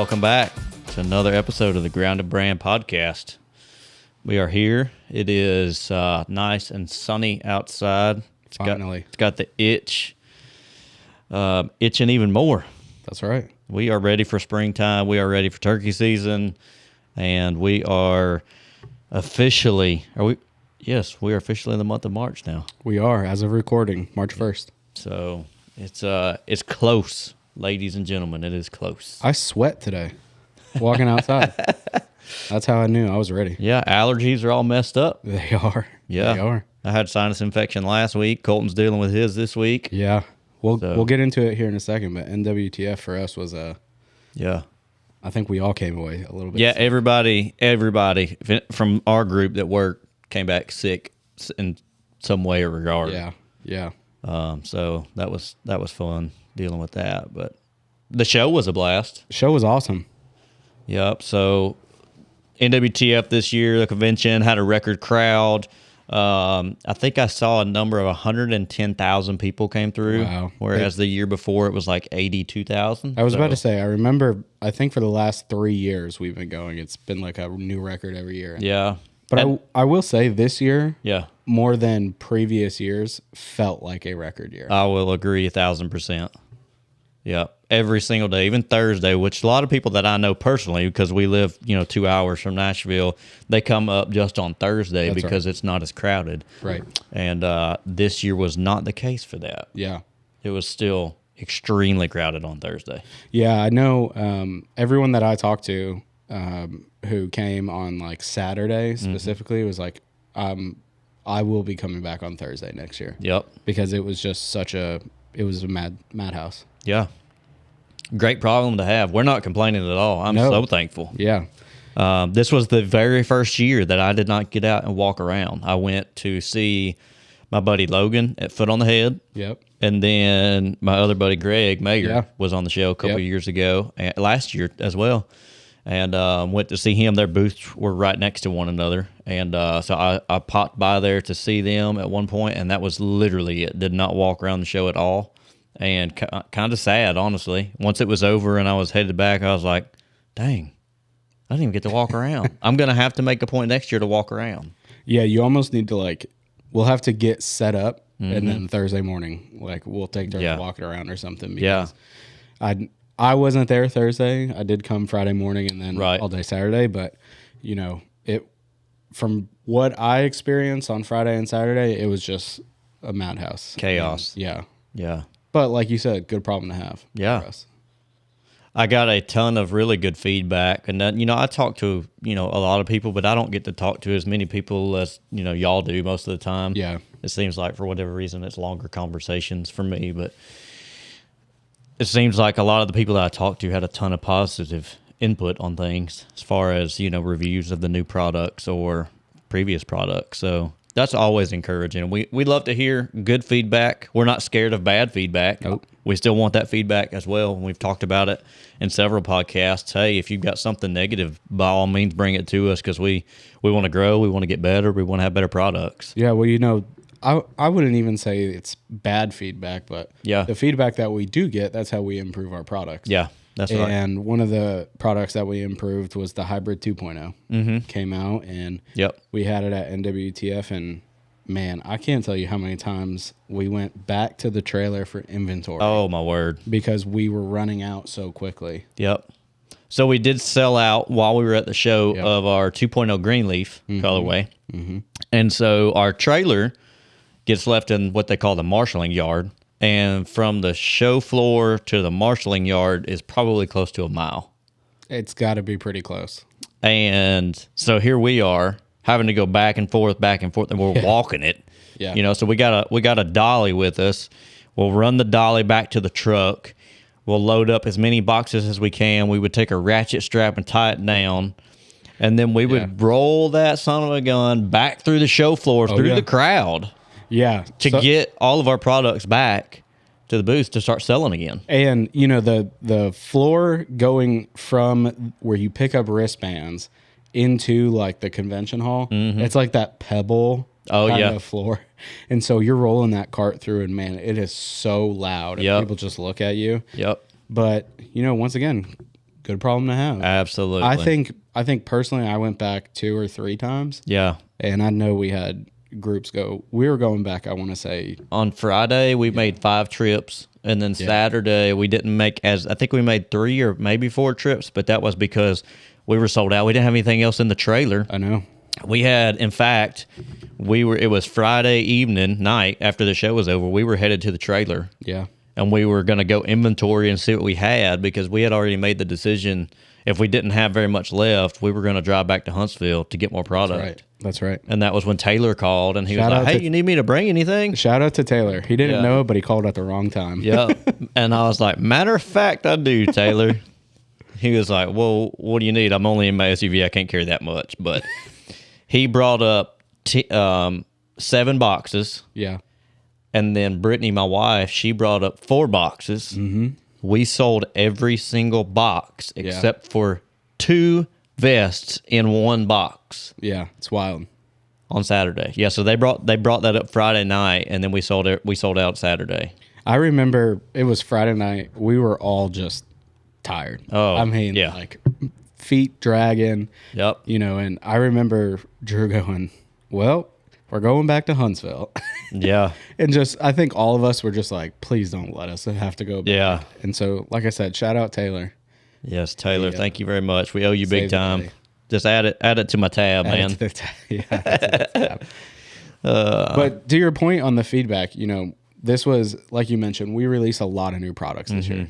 Welcome back to another episode of the Grounded Brand Podcast. We are here. It is nice and sunny outside. Finally. It's got the itching even more. That's right. We are ready for springtime. We are ready for turkey season. And we are officially, Yes, we are officially in the month of March now. We are, as of recording, March 1st. So it's close, ladies and gentlemen. It is close. I sweat today walking outside. That's how I knew I was ready. Yeah, allergies are all messed up. They are. Yeah. They are. I had sinus infection last week. Colton's dealing with his this week. Yeah. We'll get into it here in a second, but NWTF for us was yeah. I think we all came away a little bit Yeah, sick. everybody from our group that worked came back sick in some way or regard. Yeah. Yeah. So that was fun dealing with that. But the show was a blast. The show was awesome. Yep. So NWTF this year, the convention had a record crowd. I think I saw a number of 110,000 people came through. Wow. Whereas the year before it was like 82,000. I was about to say, I remember, I think for the last 3 years we've been going, it's been like a new record every year. Yeah. But I will say this year, Yeah. more than previous years, felt like a record year. I will agree 1,000%. Yeah, every single day, even Thursday, which a lot of people that I know personally, because we live, 2 hours from Nashville, they come up just on Thursday. That's because right. it's not as crowded. Right. And this year was not the case for that. Yeah. It was still extremely crowded on Thursday. Yeah, I know everyone that I talked to who came on like Saturday specifically was like, I will be coming back on Thursday next year. Yep. Because it was just it was a madhouse. Yeah. Great problem to have. We're not complaining at all. I'm so thankful. Yeah. This was the very first year that I did not get out and walk around. I went to see my buddy Logan at Foot on the Head. Yep. And then my other buddy Greg Mayer was on the show a couple of years ago, and last year as well. And went to see him. Their booths were right next to one another. And so I popped by there to see them at one point, and that was literally it. Did not walk around the show at all. And kind of sad, honestly. Once it was over and I was headed back, I was like, dang, I didn't even get to walk around. I'm going to have to make a point next year to walk around. Yeah, you almost need to we'll have to get set up, and then Thursday morning, we'll take turns walking around or something. Because I wasn't there Thursday. I did come Friday morning and then all day Saturday. But, from what I experienced on Friday and Saturday, it was just a madhouse. Chaos. And, Yeah. But like you said, good problem to have. Yeah. For us. I got a ton of really good feedback. And then, I talk to, a lot of people, but I don't get to talk to as many people as, y'all do most of the time. Yeah. It seems like for whatever reason, it's longer conversations for me, but it seems like a lot of the people that I talked to had a ton of positive input on things as far as, reviews of the new products or previous products. So that's always encouraging. We love to hear good feedback. We're not scared of bad feedback. Nope. We still want that feedback as well. We've talked about it in several podcasts. Hey, if you've got something negative, by all means, bring it to us because we want to grow. We want to get better. We want to have better products. Yeah, well, I wouldn't even say it's bad feedback, but the feedback that we do get, that's how we improve our products. Yeah, that's right. And one of the products that we improved was the Hybrid 2.0. Came out, and we had it at NWTF, and man, I can't tell you how many times we went back to the trailer for inventory. Oh, my word. Because we were running out so quickly. Yep. So we did sell out while we were at the show of our 2.0 Greenleaf colorway. And so our trailer gets left in what they call the marshalling yard. And from the show floor to the marshalling yard is probably close to a mile. It's got to be pretty close. And so here we are having to go back and forth, and we're walking it. Yeah. So we got a dolly with us. We'll run the dolly back to the truck. We'll load up as many boxes as we can. We would take a ratchet strap and tie it down. And then we would roll that son of a gun back through the show floor, through the crowd. Yeah. To get all of our products back to the booth to start selling again. And, the floor going from where you pick up wristbands into the convention hall, it's like that pebble kind of floor. And so you're rolling that cart through, and man, it is so loud. And people just look at you. Yep. But, once again, good problem to have. Absolutely. I think personally, I went back 2 or 3 times. Yeah. And I know we had groups go. We were going back, I want to say. On Friday, we made 5 trips. And then Saturday, we didn't make I think we made 3 or maybe 4 trips, but that was because we were sold out. We didn't have anything else in the trailer. I know. We had, in fact, it was Friday night after the show was over. We were headed to the trailer. Yeah. And we were going to go inventory and see what we had because we had already made the decision. If we didn't have very much left, we were going to drive back to Huntsville to get more product. That's right. And that was when Taylor called and he was like, hey, you need me to bring anything? Shout out to Taylor. He didn't know, but he called at the wrong time. Yeah. And I was like, matter of fact, I do, Taylor. He was like, well, what do you need? I'm only in my SUV. I can't carry that much. But he brought up 7 boxes. Yeah. And then Brittany, my wife, she brought up 4 boxes. Mm-hmm. We sold every single box except for 2 vests in 1 box. Yeah, it's wild. On Saturday. Yeah, so they brought that up Friday night, and then we sold out Saturday. I remember it was Friday night. We were all just tired. Oh, I mean, like feet dragging. Yep. And I remember Drew going, well, we're going back to Huntsville. Yeah. And I think all of us were just like, please don't let us have to go back. Yeah. And so, like I said, shout out Taylor. Yes, Taylor, thank you very much. We owe you big time. Just add it to my tab, man. But to your point on the feedback, this was, like you mentioned, we released a lot of new products this year.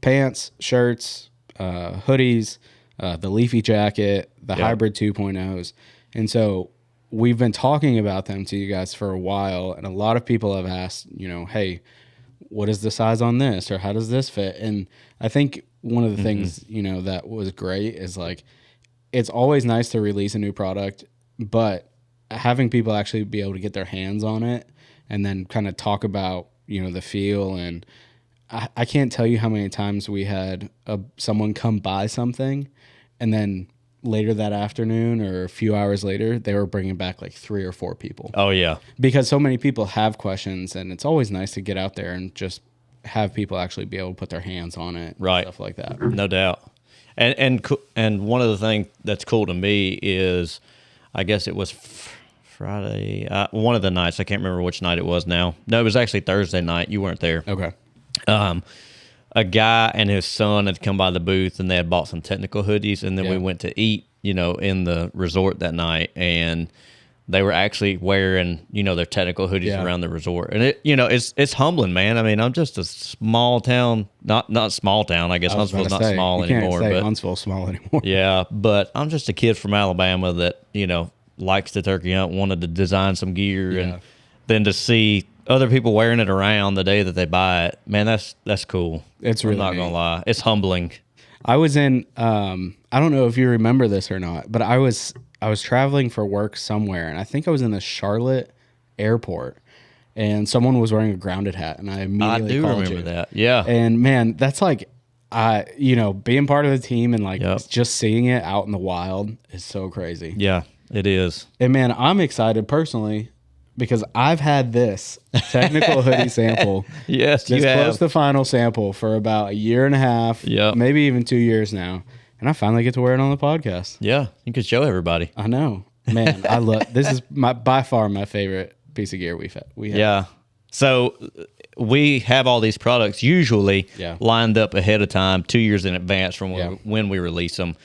Pants, shirts, hoodies, the leafy jacket, the hybrid 2.0s. And so we've been talking about them to you guys for a while, and a lot of people have asked, hey, what is the size on this, or how does this fit? And I think one of the things, that was great is like, it's always nice to release a new product, but having people actually be able to get their hands on it and then kind of talk about, the feel. And I can't tell you how many times we had someone come buy something and then later that afternoon or a few hours later, they were bringing back like 3 or 4 people. Oh, yeah. Because so many people have questions, and it's always nice to get out there and just have people actually be able to put their hands on it. Right. Stuff like that. No doubt. And one of the things that's cool to me is, I guess it was Friday, one of the nights. I can't remember which night it was now. No, it was actually Thursday night. You weren't there. Okay. A guy and his son had come by the booth, and they had bought some technical hoodies, and then we went to eat, in the resort that night, and they were actually wearing, their technical hoodies around the resort. And it's humbling, man. I mean, I'm just a small town, not small town. I guess Huntsville's not small anymore. But Huntsville's small anymore. Yeah, but I'm just a kid from Alabama that, likes to turkey hunt, wanted to design some gear, and then to see other people wearing it around the day that they buy it, man, that's cool. It's really I'm not gonna lie, it's humbling. I was in, I don't know if you remember this or not, but I was traveling for work somewhere, and I think I was in the Charlotte airport, and someone was wearing a grounded hat, and I immediately called remember you. that. Yeah, and man, that's like, being part of the team and like just seeing it out in the wild is so crazy. Yeah, it is. And man, I'm excited personally, because I've had this technical hoodie sample. Yes, you have. Close to final sample for about 1.5 years, maybe even 2 years now. And I finally get to wear it on the podcast. Yeah, you could show everybody. I know. Man, I love this is by far my favorite piece of gear we have. Yeah. So we have all these products usually lined up ahead of time, 2 years in advance from when we release them.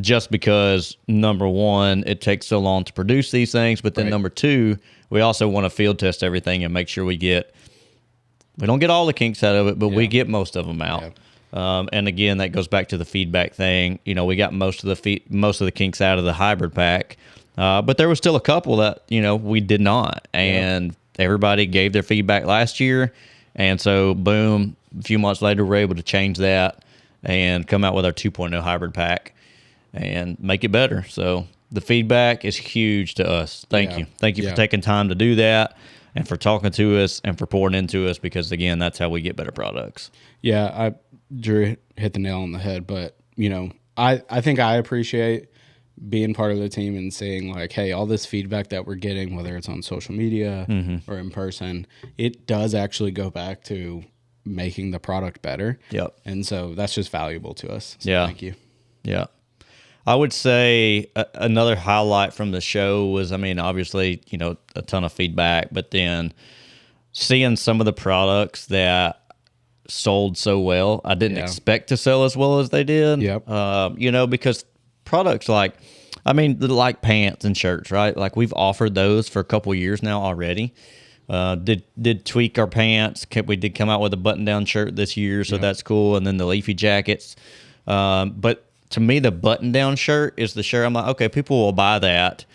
Just because, number one, it takes so long to produce these things, but then number two, we also want to field test everything and make sure we don't get all the kinks out of it, but we get most of them out. And again, that goes back to the feedback thing. We got most of the kinks out of the hybrid pack, but there was still a couple that we did not, and everybody gave their feedback last year, and so boom, a few months later, we're able to change that and come out with our 2.0 hybrid pack and make it better. So the feedback is huge to us. Thank you for taking time to do that, and for talking to us, and for pouring into us, because again, that's how we get better products. Yeah, Drew hit the nail on the head, but I think I appreciate being part of the team and saying like, hey, all this feedback that we're getting, whether it's on social media or in person, it does actually go back to making the product better. Yep. And so that's just valuable to us. So yeah. Thank you. Yeah. I would say another highlight from the show was, I mean, obviously, you know, a ton of feedback, but then seeing some of the products that sold so well. I didn't expect to sell as well as they did. Yep. You know, because products like, I mean, like pants and shirts, right? Like we've offered those for a couple of years now already. Did tweak our pants. We did come out with a button-down shirt this year, so that's cool. And then the leafy jackets. But to me, the button-down shirt is the shirt. I'm like, okay, people will buy that.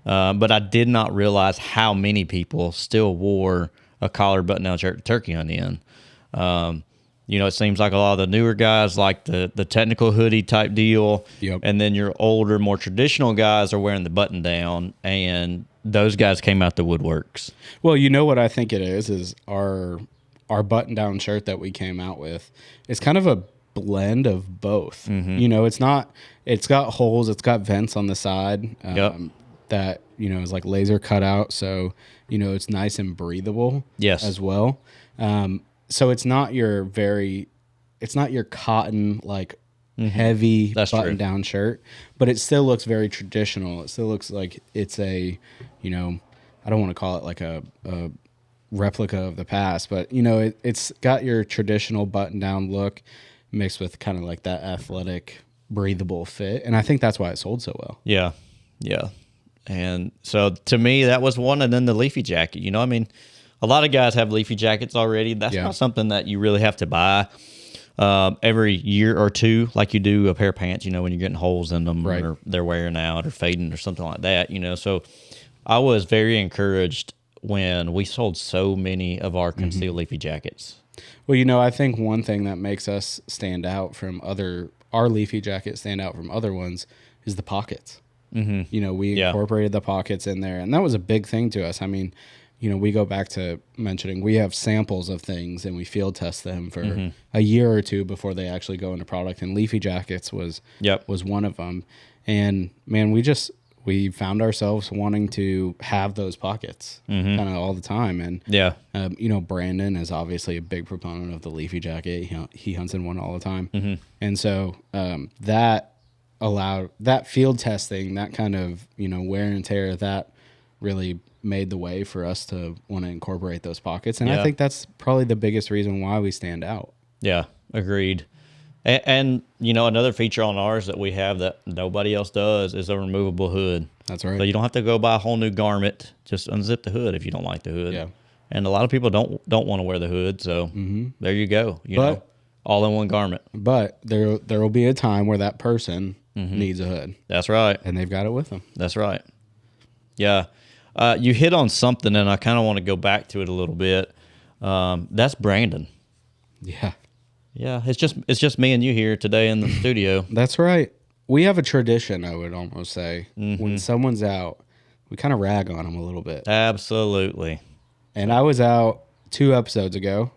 But I did not realize how many people still wore a collared button-down shirt with turkey on the end. You know, it seems like a lot of the newer guys like the technical hoodie type deal. Yep. And then your older, more traditional guys are wearing the button down, and those guys came out the woodworks. Well, you know what I think it is our button down shirt that we came out with. It's kind of a blend of both. You know, it's got holes, it's got vents on the side. That, you know, is like laser cut out, so you know it's nice and breathable as well. So it's not your cotton like heavy button down shirt, but it still looks very traditional. It still looks like it's a, you know, I don't want to call it like a replica of the past, but you know, it's got your traditional button down look mixed with kind of like that athletic, breathable fit, and I think that's why it sold so well. Yeah, yeah. And so to me, that was one. And then the leafy jacket, you know, I mean, a lot of guys have leafy jackets already. That's not something that you really have to buy every year or two, like you do a pair of pants, you know, when you're getting holes in them or they're wearing out or fading or something like that, you know. So I was very encouraged when we sold so many of our concealed leafy jackets. Well, you know, I think one thing that makes us stand out from our leafy jackets stand out from other ones is the pockets. You know, we incorporated the pockets in there, and that was a big thing to us. I mean, you know, we go back to mentioning we have samples of things and we field test them for a year or two before they actually go into product. And leafy jackets was one of them. And man, we found ourselves wanting to have those pockets kind of all the time. And you know, Brandon is obviously a big proponent of the leafy jacket. He hunts in one all the time, and so that allowed that field testing, that kind of, you know, wear and tear, that really made the way for us to want to incorporate those pockets. And I think that's probably the biggest reason why we stand out. Yeah, agreed. And you know, another feature on ours that we have that nobody else does is a removable hood. That's right. So you don't have to go buy a whole new garment. Just unzip the hood if you don't like the hood. Yeah. And a lot of people don't want to wear the hood. So there you go. You know, all in one garment. But there will be a time where that person needs a hood. That's right. And they've got it with them. That's right. Yeah. You hit on something, and I kind of want to go back to it a little bit. That's Brandon. Yeah. Yeah. It's just me and you here today in the studio. That's right. We have a tradition, I would almost say. When someone's out, we kind of rag on them a little bit. Absolutely. And I was out 2 episodes ago.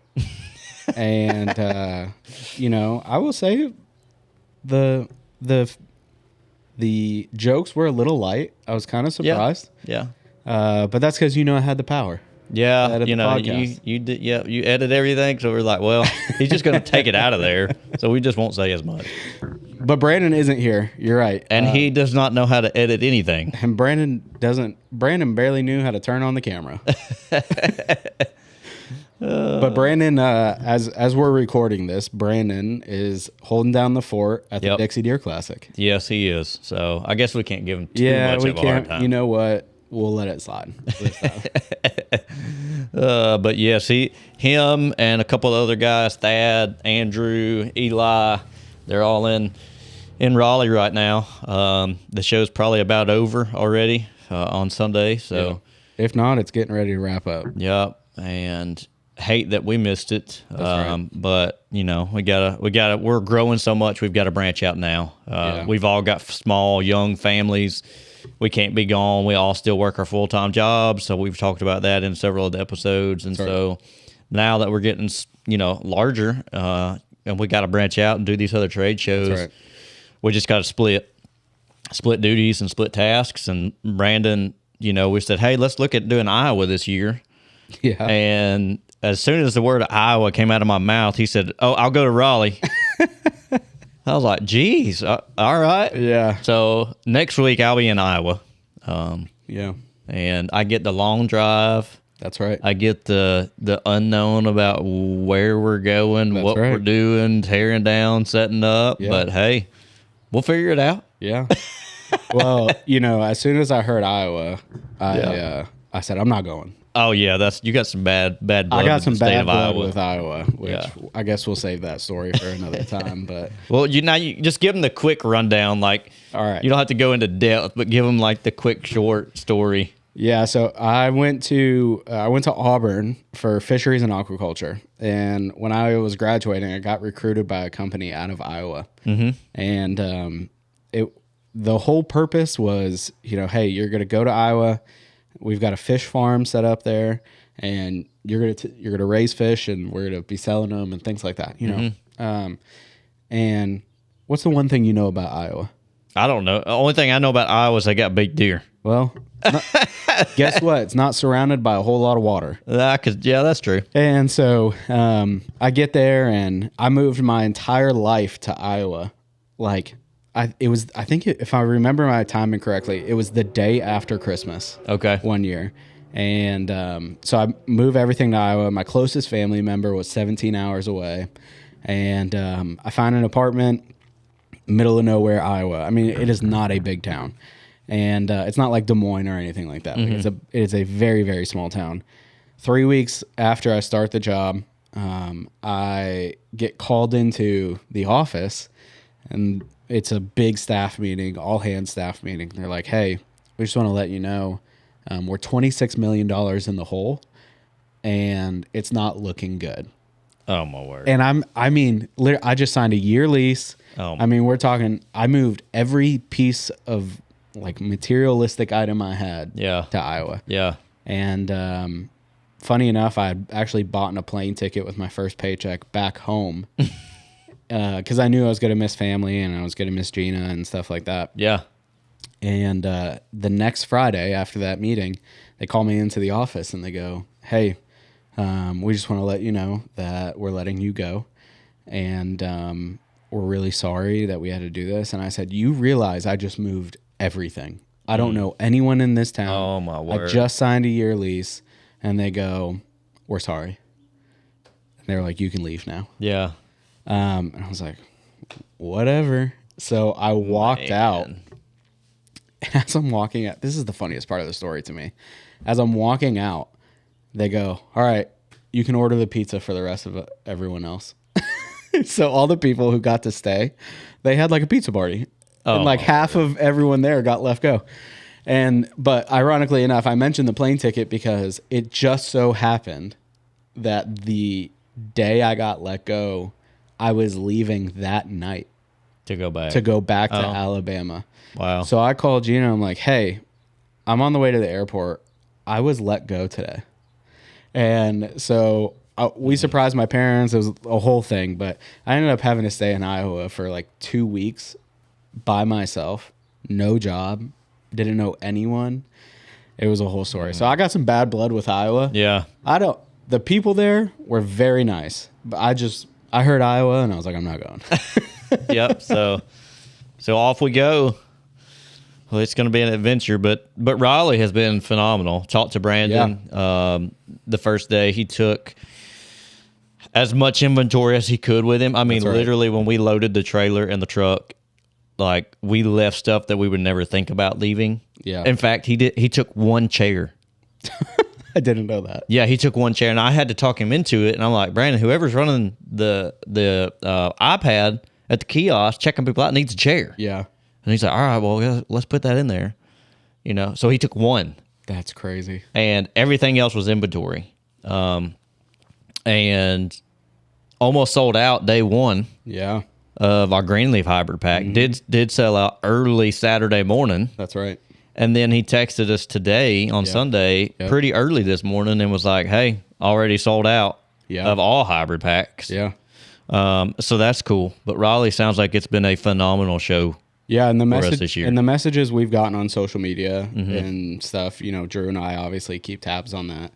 And, you know, I will say the jokes were a little light. I was kind of surprised. Yeah. But that's because, you know, I had the power. Yeah. You know, you did. Yeah. You edit everything. So we're like, well, he's just going to take it out of there. So we just won't say as much. But Brandon isn't here. You're right. And he does not know how to edit anything. And Brandon barely knew how to turn on the camera. But Brandon, as we're recording this, Brandon is holding down the fort at the Dixie Deer Classic. Yes, he is. So I guess we can't give him too much of a hard time. You know what? We'll let it slide. But yes, him and a couple of other guys, Thad, Andrew, Eli, they're all in Raleigh right now. The show's probably about over already on Sunday. So if not, it's getting ready to wrap up. Yep. And hate that we missed it. Right. But you know, we're growing so much. We've got to branch out now. We've all got small, young families. We can't be gone. We all still work our full-time jobs. So we've talked about that in several of the episodes. And so now that we're getting, you know, larger, and we got to branch out and do these other trade shows, we just got to split duties and split tasks. And Brandon, you know, we said, hey, let's look at doing Iowa this year. Yeah. And as soon as the word Iowa came out of my mouth, he said, "Oh, I'll go to Raleigh." I was like, "Geez, all right." Yeah. So next week I'll be in Iowa. Yeah. And I get the long drive. That's right. I get the unknown about where we're going, what we're doing, tearing down, setting up. Yeah. But hey, we'll figure it out. Yeah. Well, as soon as I heard Iowa, I said, I'm not going. Oh yeah, you got some bad blood. I got some bad blood Iowa. with Iowa, which I guess we'll save that story for another time. But well, you just give them the quick rundown. Like, all right, you don't have to go into depth, but give them like the quick short story. Yeah, so I went to Auburn for fisheries and aquaculture, and when I was graduating, I got recruited by a company out of Iowa, and the whole purpose was, hey, you're going to go to Iowa. We've got a fish farm set up there, and you're gonna raise fish, and we're gonna be selling them and things like that. And what's the one thing you know about Iowa? I don't know. The only thing I know about Iowa is they got big deer. Well, guess what? It's not surrounded by a whole lot of water. Yeah, that's true. And so I get there, and I moved my entire life to Iowa. I think if I remember my timing correctly, it was the day after Christmas. Okay. One year. And so I moved everything to Iowa. My closest family member was 17 hours away. And I found an apartment, middle of nowhere, Iowa. I mean, it is not a big town. And it's not like Des Moines or anything like that. Like it is a very, very small town. 3 weeks after I start the job, I get called into the office, and it's a big staff meeting, all hands staff meeting. They're like, "Hey, we just want to let you know we're $26 million in the hole, and it's not looking good." Oh my word! And I just signed a year lease. We're talking. I moved every piece of materialistic item I had to Iowa. Yeah. And funny enough, I had actually bought a plane ticket with my first paycheck back home. Because I knew I was going to miss family, and I was going to miss Gina and stuff like that. Yeah. And the next Friday after that meeting, they call me into the office, and they go, "Hey, we just want to let you know that we're letting you go. And we're really sorry that we had to do this." And I said, "You realize I just moved everything. I don't know anyone in this town. Oh, my word. I just signed a year lease." And they go, "We're sorry." And they're like, "You can leave now." Yeah. And I was like, whatever. So I walked out. And as I'm walking out, this is the funniest part of the story to me. As I'm walking out, they go, "All right, you can order the pizza for the rest of everyone else." So all the people who got to stay, they had a pizza party. And half of everyone there got left go. But ironically enough, I mentioned the plane ticket because it just so happened that the day I got let go, I was leaving that night to go back to Alabama. Wow. So I called Gina. I'm like, "Hey, I'm on the way to the airport. I was let go today." And so we surprised my parents. It was a whole thing, but I ended up having to stay in Iowa for 2 weeks by myself, no job, didn't know anyone. It was a whole story. So I got some bad blood with Iowa. Yeah. The people there were very nice, but I heard Iowa, and I was like, "I'm not going." Yep. So off we go. Well, it's going to be an adventure, but Raleigh has been phenomenal. Talked to Brandon. Yeah. The first day he took as much inventory as he could with him. I mean, literally when we loaded the trailer and the truck, we left stuff that we would never think about leaving. Yeah. In fact, he took one chair. I didn't know that. Yeah, he took one chair, and I had to talk him into it. And I'm like, "Brandon, whoever's running the iPad at the kiosk checking people out needs a chair." Yeah. And he's like, "All right, well, let's put that in there." So he took one. That's crazy. And everything else was inventory. And almost sold out day one. Yeah. Of our Greenleaf hybrid pack. Mm-hmm. Did sell out early Saturday morning. That's right. And then he texted us today on Sunday, pretty early this morning, and was like, "Hey, already sold out of all hybrid packs." Yeah. So that's cool. But Raleigh sounds like it's been a phenomenal show. Yeah, and for us this year. And the messages we've gotten on social media and stuff, Drew and I obviously keep tabs on that.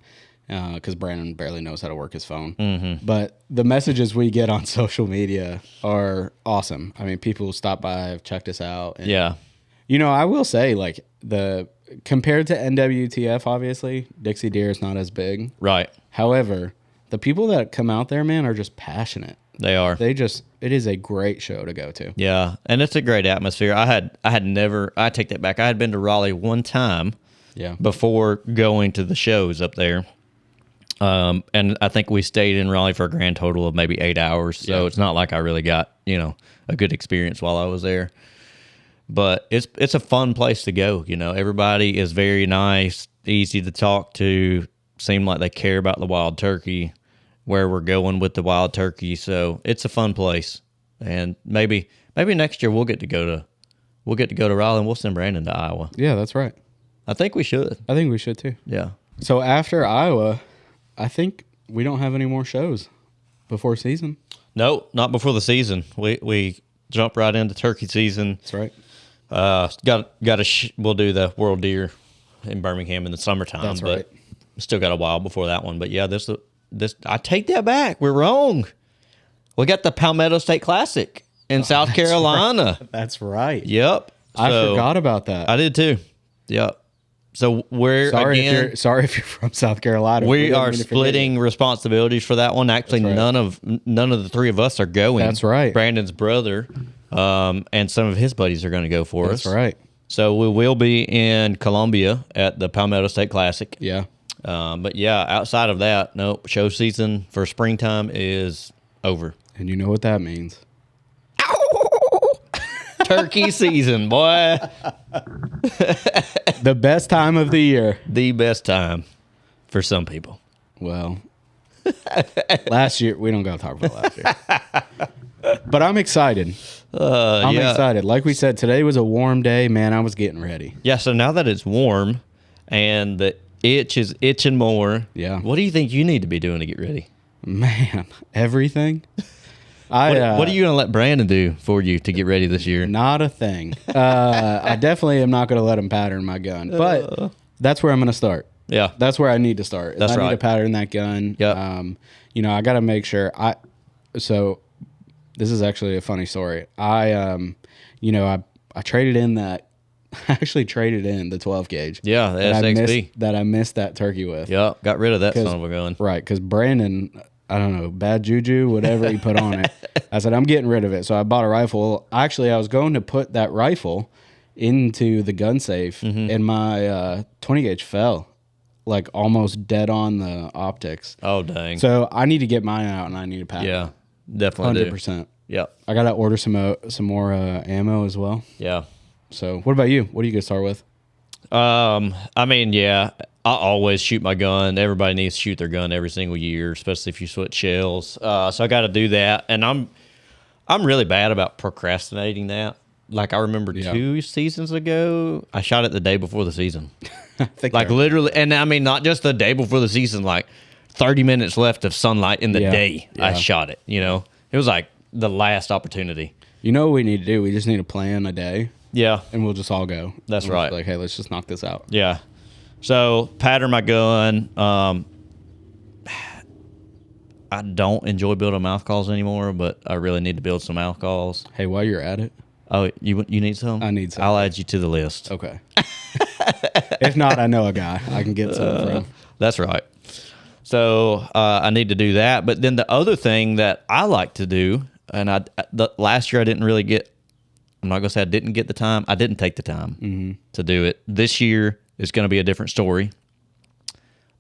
because Brandon barely knows how to work his phone. Mm-hmm. But the messages we get on social media are awesome. I mean, people stop by, have checked us out. And, yeah. I will say, like, compared to NWTF, obviously, Dixie Deer is not as big. Right. However, the people that come out there, man, are just passionate. They are. It is a great show to go to. Yeah, and it's a great atmosphere. I take that back. I had been to Raleigh one time before going to the shows up there. And I think we stayed in Raleigh for a grand total of maybe 8 hours. So it's not like I really got, a good experience while I was there. But it's a fun place to go. Everybody is very nice, easy to talk to, seem like they care about the wild turkey, where we're going with the wild turkey. So it's a fun place. And maybe next year we'll get to go to Raleigh, and we'll send Brandon to Iowa. Yeah, that's right. I think we should. I think we should too. Yeah. So after Iowa, I think we don't have any more shows before season. No, not before the season. We jump right into turkey season. That's right. We'll do the World Deer in Birmingham in the summertime. That's right. But still got a while before that one. But yeah, this I take that back. We're wrong. We got the Palmetto State Classic in South Carolina. Right. That's right. Yep. I forgot about that. I did too. Yep. So sorry if you're from South Carolina. We are splitting responsibilities for that one. Actually, right. none of the three of us are going. That's right. Brandon's brother, and some of his buddies are going to go for us. That's right. So we will be in Columbia at the Palmetto State Classic. Yeah. But yeah, outside of that, no, show season for springtime is over. And you know what that means. Turkey season, boy. The best time of the year. The best time for some people. Well, last year, we don't got to talk about last year. But I'm excited. I'm excited. Like we said, today was a warm day. Man, I was getting ready. Yeah, so now that it's warm and the itch is itching more, what do you think you need to be doing to get ready? Man, everything. What are you going to let Brandon do for you to get ready this year? Not a thing. I definitely am not going to let him pattern my gun, but that's where I'm going to start. Yeah. That's where I need to start. That's right. I need to pattern that gun. Yep. I got to make sure so this is actually a funny story. I traded in that, I actually traded in the 12 gauge. Yeah, the SXB. I missed that turkey with. Yeah, got rid of that son of a gun. Right, because Brandon, I don't know, bad juju, whatever he put on it. I said, I'm getting rid of it. So I bought a rifle. Actually, I was going to put that rifle into the gun safe, and my 20 gauge fell, like almost dead on the optics. Oh, dang. So I need to get mine out, and I need to pack. Yeah, definitely 100%. Yep. I got to order some more ammo as well. Yeah. So what about you? What are you going to start with? I mean, yeah, I always shoot my gun. Everybody needs to shoot their gun every single year, especially if you switch shells. So I got to do that, and I'm really bad about procrastinating that. Like I remember 2 seasons ago, I shot it the day before the season. Literally, and I mean not just the day before the season, like 30 minutes left of sunlight in the day. Yeah. I shot it. It was like the last opportunity. You know what we need to do? We just need to plan a day. Yeah. And we'll just all go. That's right. Like, hey, let's just knock this out. Yeah. So, pattern my gun. I don't enjoy building mouth calls anymore, but I really need to build some mouth calls. Hey, while you're at it. Oh, you need some? I need some. I'll add you to the list. Okay. If not, I know a guy I can get some from. That's right. So, I need to do that. But then the other thing that I like to do, and last year I didn't really get, I'm not going to say I didn't get the time. I didn't take the time to do it. This year is going to be a different story.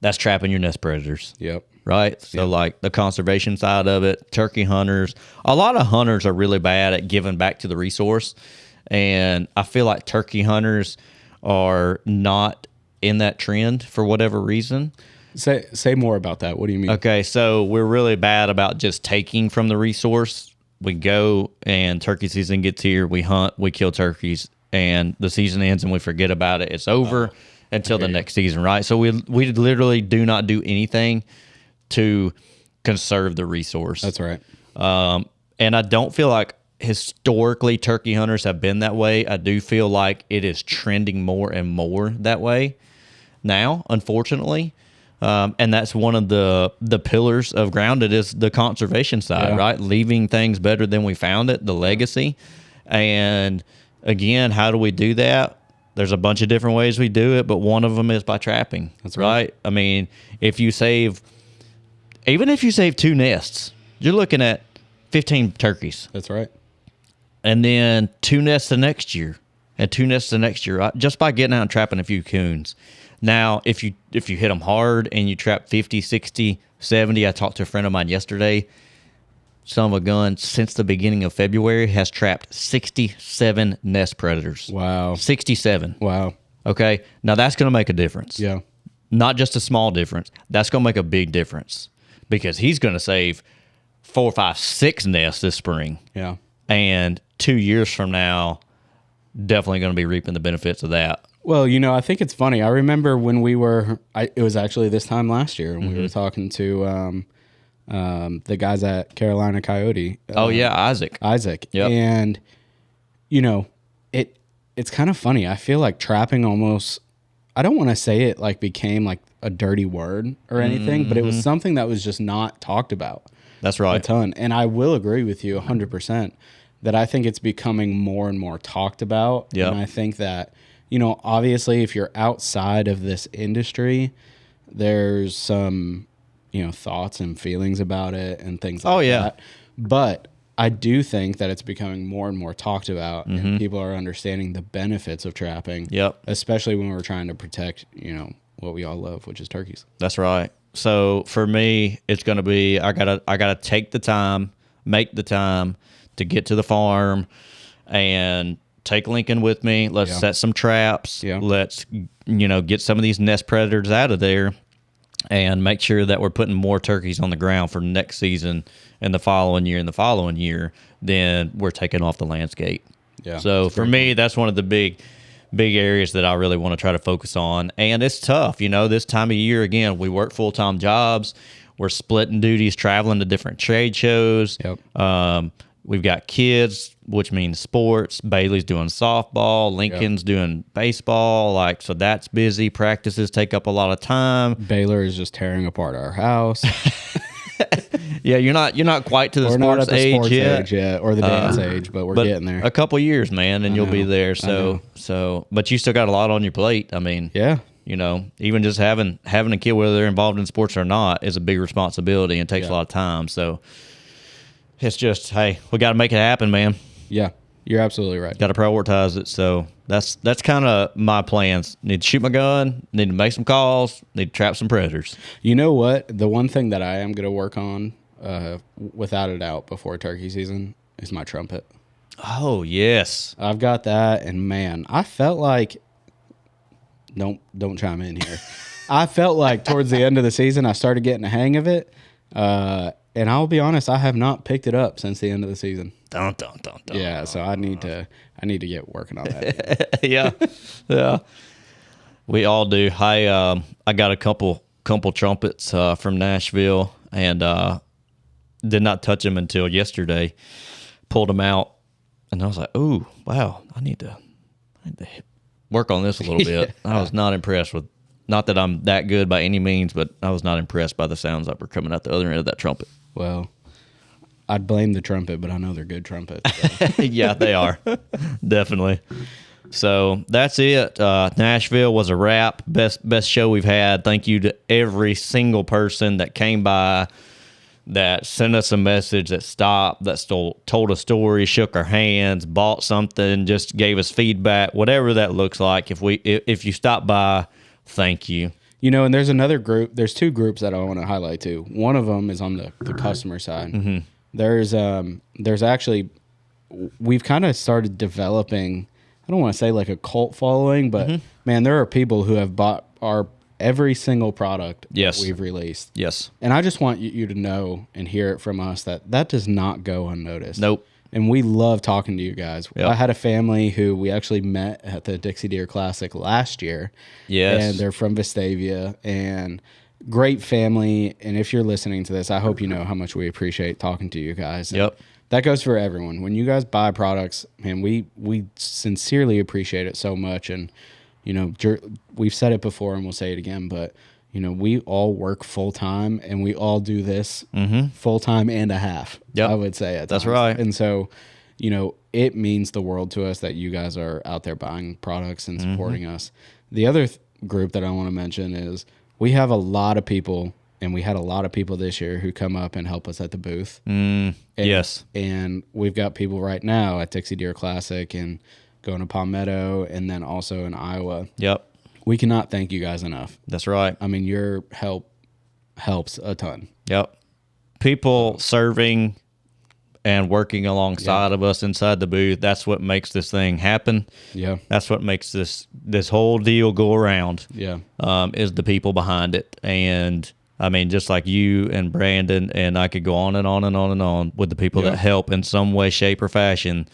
That's trapping your nest predators. Yep. Right? So like the conservation side of it, turkey hunters. A lot of hunters are really bad at giving back to the resource. And I feel like turkey hunters are not in that trend for whatever reason. Say more about that. What do you mean? Okay, so we're really bad about just taking from the resource. We go and turkey season gets here, we hunt, we kill turkeys, and the season ends and we forget about it. It's over until the next season, right? So we literally do not do anything to conserve the resource. That's right. And I don't feel like historically turkey hunters have been that way. I do feel like it is trending more and more that way now, unfortunately. And that's one of the pillars of Grounded is the conservation side, right? Leaving things better than we found it, the legacy. And again, how do we do that? There's a bunch of different ways we do it, but one of them is by trapping. That's right. I mean, even if you save 2 nests, you're looking at 15 turkeys. That's right. And then 2 nests the next year, and 2 nests the next year, right? Just by getting out and trapping a few coons. Now, if you hit them hard and you trap 50, 60, 70, I talked to a friend of mine yesterday, son of a gun, since the beginning of February, has trapped 67 nest predators. Wow. 67. Wow. Okay. Now that's going to make a difference. Yeah. Not just a small difference. That's going to make a big difference because he's going to save 4, 5, 6 nests this spring. Yeah. And 2 years from now, definitely going to be reaping the benefits of that. Well, I think it's funny. I remember when it was actually this time last year, and we were talking to the guys at Carolina Coyote. Isaac. Yep. And, it's kind of funny. I feel like trapping almost, I don't want to say it like became like a dirty word or anything, but it was something that was just not talked about. That's right. A ton. And I will agree with you 100% that I think it's becoming more and more talked about. Yep. And I think that, obviously if you're outside of this industry, there's some, thoughts and feelings about it and things like that. But I do think that it's becoming more and more talked about and people are understanding the benefits of trapping. Yep. Especially when we're trying to protect, what we all love, which is turkeys. That's right. So for me, it's going to be, I gotta take the time, make the time to get to the farm and take Lincoln with me. Let's set some traps. Yeah. Let's, get some of these nest predators out of there and make sure that we're putting more turkeys on the ground for next season and the following year, then we're taking off the landscape. Yeah. So for me, that's one of the big areas that I really want to try to focus on. And it's tough, this time of year, again, we work full-time jobs. We're splitting duties, traveling to different trade shows. Yep. We've got kids, which means sports. Bailey's doing softball. Lincoln's doing baseball. So that's busy. Practices take up a lot of time. Baylor is just tearing apart our house. Yeah, you're not quite to the sports age yet, or the dance age, but we're getting there. A couple years, man, and you'll be there. So, but you still got a lot on your plate. I mean, yeah. Even just having a kid, whether they're involved in sports or not, is a big responsibility and takes a lot of time. So it's just, hey, we got to make it happen, man. Yeah, you're absolutely right. Got to prioritize it. So that's kind of my plans. Need to shoot my gun. Need to make some calls. Need to trap some predators. You know what? The one thing that I am going to work on, without a doubt, before turkey season is my trumpet. Oh yes, I've got that, and man, I felt like. Don't chime in here. I felt like towards the end of the season, I started getting a hang of it. And I'll be honest, I have not picked it up since the end of the season. Dun. Yeah, so I need to get working on that. Yeah. We all do. I got a couple trumpets from Nashville, and did not touch them until yesterday. Pulled them out, and I was like, "Ooh, wow! I need to work on this a little bit." I was not impressed with. Not that I'm that good by any means, but I was not impressed by the sounds that were coming out the other end of that trumpet. Well, I'd blame the trumpet, but I know they're good trumpets. So. Yeah, they are. Definitely. So that's it. Nashville was a wrap. Best show we've had. Thank you to every single person that came by, that sent us a message, that stopped, that told a story, shook our hands, bought something, just gave us feedback, whatever that looks like. If you stop by, thank you. And there's another group. There's 2 groups that I want to highlight too. One of them is on the customer side. Mm-hmm. There's actually, we've kind of started developing, I don't want to say like a cult following, but man, there are people who have bought our every single product that we've released. Yes. And I just want you to know and hear it from us that does not go unnoticed. Nope. And we love talking to you guys. Yep. I had a family who we actually met at the Dixie Deer Classic last year. Yes. And they're from Vestavia, and great family. And if you're listening to this, I hope you know how much we appreciate talking to you guys. Yep. And that goes for everyone. When you guys buy products, man, we sincerely appreciate it so much. And, we've said it before and we'll say it again, but we all work full time, and we all do this full time and a half. I would say at that's times. right. And so, it means the world to us that you guys are out there buying products and supporting us. The other group that I want to mention is we have a lot of people, and we had a lot of people this year who come up and help us at the booth. Yes. And we've got people right now at Dixie Deer Classic and going to Palmetto, and then also in Iowa. Yep. We cannot thank you guys enough. That's right. I mean, your help helps a ton. Yep. People serving and working alongside of us inside the booth, that's what makes this thing happen. Yeah. That's what makes this whole deal go around. Yeah. Is the people behind it. And I mean, just like you and Brandon, and I could go on and on and on and on with the people that help in some way, shape, or fashion.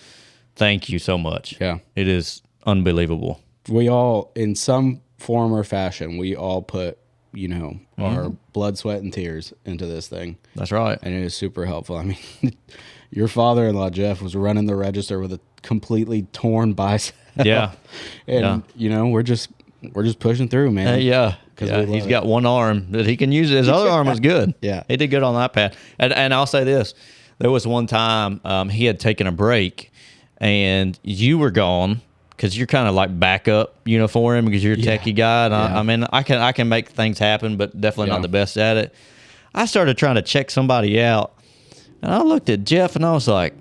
Thank you so much. Yeah. It is unbelievable. We all, in some form or fashion, we all put, our blood, sweat, and tears into this thing. That's right. And it is super helpful. I mean, your father-in-law, Jeff, was running the register with a completely torn bicep. Yeah. And, we're just pushing through, man. He's got one arm that he can use. His other arm was good. Yeah. He did good on that pad. And I'll say this. There was one time he had taken a break, and you were gone because you're kind of like backup, for him because you're a techie guy. And I mean, I can make things happen, but definitely not the best at it. I started trying to check somebody out, and I looked at Jeff, and I was like,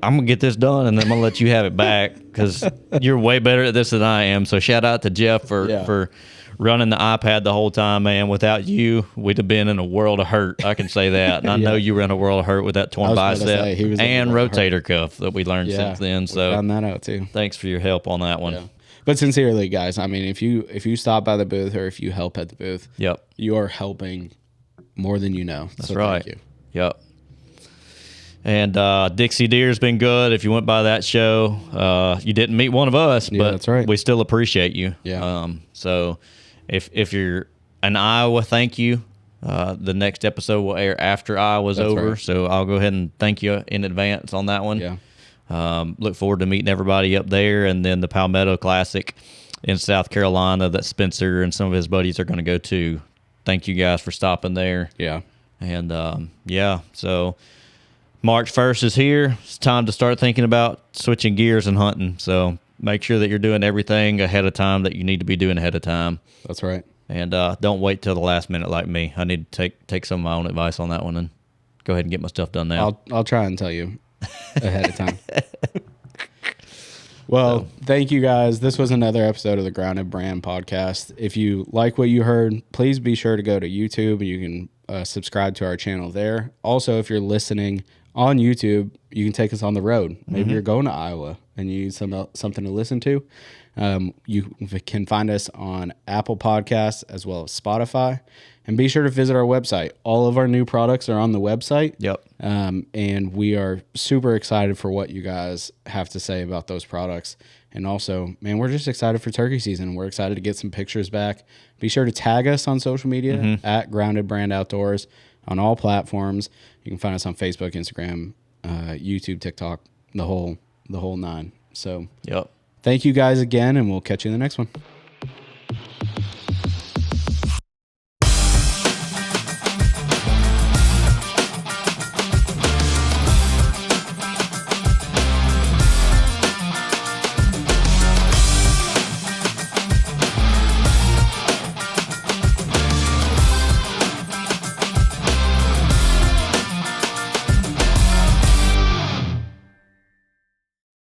I'm going to get this done, and then I'm going to let you have it back because you're way better at this than I am. So shout out to Jeff for running the iPad the whole time, man. Without you, we'd have been in a world of hurt. I can say that. And I know you were in a world of hurt with that torn bicep and rotator cuff that we learned since then. So found that out too. Thanks for your help on that one. Yeah. But sincerely, guys, I mean, if you stop by the booth or if you help at the booth, you are helping more than you know. That's right. Thank you. Yep. And Dixie Deer's been good. If you went by that show, you didn't meet one of us, but that's right. We still appreciate you. Yeah. So if you're in Iowa, thank you. The next episode will air after Iowa's over, right. So I'll go ahead and thank you in advance on that one. Yeah. Look forward to meeting everybody up there, and then the Palmetto Classic in South Carolina that Spencer and some of his buddies are going to go to. Thank you guys for stopping there. Yeah. And so March 1st is here. It's time to start thinking about switching gears and hunting. So make sure that you're doing everything ahead of time that you need to be doing ahead of time. That's right. And don't wait till the last minute like me. I need to take some of my own advice on that one and go ahead and get my stuff done now. I'll try and tell you ahead of time. Well, thank you guys. This was another episode of the Grounded Brand Podcast. If you like what you heard, please be sure to go to YouTube and you can subscribe to our channel there. Also, if you're listening on YouTube, you can take us on the road. Maybe you're going to Iowa and you need something to listen to. You can find us on Apple Podcasts as well as Spotify. And be sure to visit our website. All of our new products are on the website. Yep. And we are super excited for what you guys have to say about those products. And also, man, we're just excited for turkey season. We're excited to get some pictures back. Be sure to tag us on social media at Grounded Brand Outdoors on all platforms. You can find us on Facebook, Instagram, YouTube, TikTok, the whole nine. So, yep. Thank you guys again, and we'll catch you in the next one.